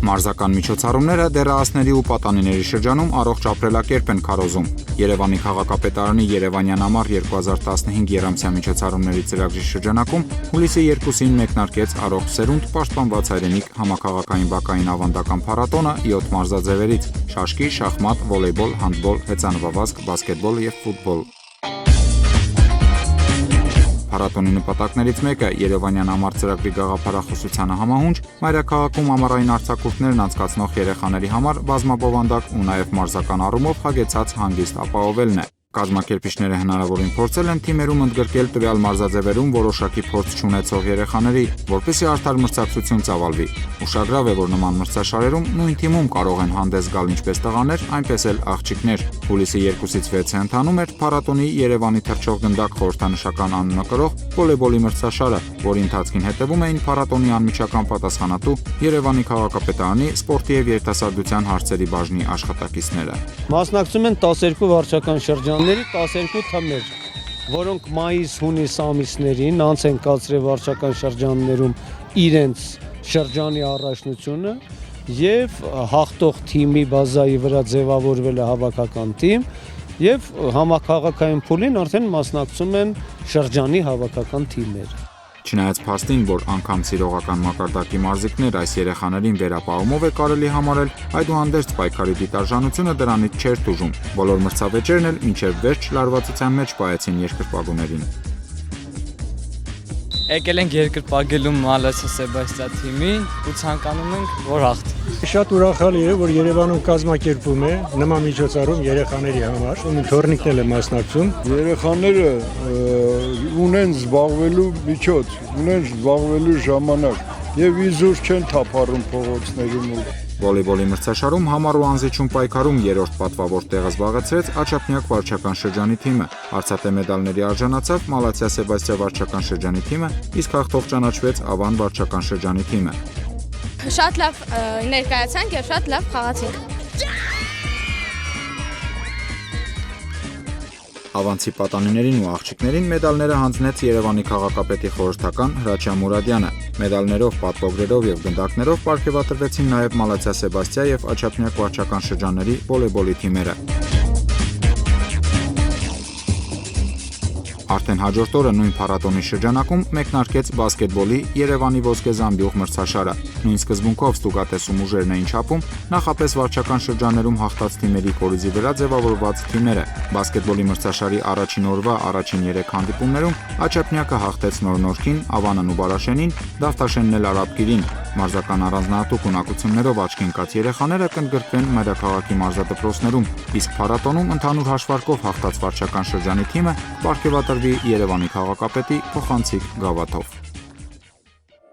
Մարզական միջոցառումները դեռահասների ու պատանիների շրջանում առողջ ապրելակերպ են քարոզում։ Երևանի քաղաքապետարանի Երևանյան ամառ 2015 եռամսյա միջոցառումների ծրագրի շրջանակում հուլիսի 2-ին մեկնարկեց առողջ սերունդ պաշտպանված հայրենիք համաքաղաքային բակային ավանդական փառատոնը 7 մարզաձևերից՝ շաշկի, շախմատ, վոլեյբոլ, հանդբոլ, հեծանվավազք, բասկետբոլ և ֆուտբոլ։ Փառատոնի նպատակներից մեկը Երևանյան ամառ ծրագրի գաղափարախոսությանը համահունչ մայրաքաղաքում ամառային արձակուրդներն անցկացնող երեխաների համար բազմաբովանդակ ու նաև մարզական առումով հագեցած հանգիստ ապահովելն է։ Կազմակերպիչները հնարավորին փորձել են թիմերում ընդգրկել տվյալ մարզաձևերում որոշակի փորձ չունեցող երեխաների, որպեսզի արդար մրցակցություն ծավալվի։ Ուշագրավ է, որ նման մրցաշարերում նույն թիմում կարող են հանդես գալ ինչպես տղաներ, այնպես էլ աղջիկներ։ Հուլիսի 2-ից 6-ը ընթանում էր փառատոնի Երևանի թռչող գնդակ խորհրդանշական անունը կրող վոլեյբոլի մրցաշարը, որի ընթացքին հետևում էին փառատոնի անմիջական պատասխանատու Երևանի քաղաքապետարանի սպորտի և երիտասարդության հարցերի բաժնի աշխատակիցները։ Մասնակցում են 12 վարչական շրջանների 12 թմեր, որոնք մայիս-հունիս ամիսներին անց են կացրել վարչական շրջաններում իրենց շրջանի առաջնությունը եւ հաղթող թիմի բազայի վրա ձևավորվել է հավաքական թիմ եւ համաքաղաքային փուլին արդեն մասնակցում են շրջանի հավաքական թիմերը։ Չնայած փաստին, որ անգամ սիրողական մակարդակի մարզիկներ այս երեխաներին վերապահումով է կարելի համարել, այդուհանդերձ պայքարի դիտարժանությունը դրանից չէր տուժում։ Բոլոր մրցավեճերն էլ մինչև վերջ լարվածության մեջ պահեցին երկրպագուներին։ Եկել ենք երկրպագելու Մալացիա Սեբաստիա թիմին ու ցանկանում ենք, որ հաղթի։ Շատ ուրախալի է, որ Երևանում կազմակերպվում է նման միջոցառում երեխաների համար, ու թորնիկներ է մասնակցում։ Երեխաները ունեն զբաղվելու միջոց, ունեն զբաղվելու ժամանակ եւ իզուր չեն թափառում փողոցներում։ Վոլեյբոլի մրցաշարում համառ ու անզիջում պայքարում երրորդ պատվավոր տեղը զբաղեցրեց Աչափնյակ վարչական շրջանի թիմը։ Արցախի մեդալների արժանացավ Մալացիա Սեբաստիա վարչական շրջանի թիմը, իսկ հաղթող ճանաչվեց Ավան վարչական շրջանի թիմը։ Շատ լավ ներկայացանք եւ շատ լավ խաղացինք։ Ավանցի պատանիներին ու աղջիկներին մեդալները հանձնեց Երևանի քաղաքապետի խորհրդական Հրաչյա Մուրադյանը։ Մեդալներով, պատվոգրերով եւ գնդակներով պարգևատրվեցին նաեւ Մալացիա Սեբաստիա եւ Աչափնյակ վարչական շրջանների վոլեյբոլի թիմերը։ Արդեն հաջորդ օրը նույն փառատոնի շրջանակում մեկնարկեց բասկետբոլի Երևանի ոսկե զամբյուղ մրցաշարը։ Նույն սկզբունքով ստուգատեսում ուժերն էին չափում նախապես վարչական շրջաներում հաղթած թիմերի կորիզի վրա ձևավորված թիմերը։ Բասկետբոլի մրցաշարի առաջին օրվա առաջին 3 հանդիպումներում Աչափնյակը հաղթեց Նոր-Նորքին, Ավանն ու Բարաշենին, Դավթաշենն էլ Արաբկիրին։ Մարզական առանձնահատուկ ունակություններով աչքի ընկած երեխաները կընդգրկվեն մայրաքաղաքի մարզադպրոցներում, իսկ փառատոնում ընդհանուր հաշվարկով հաղթած վարչական շրջանի թիմը պարգևատրվի Երևանի քաղաքապետի փոխանցիկ գավաթով։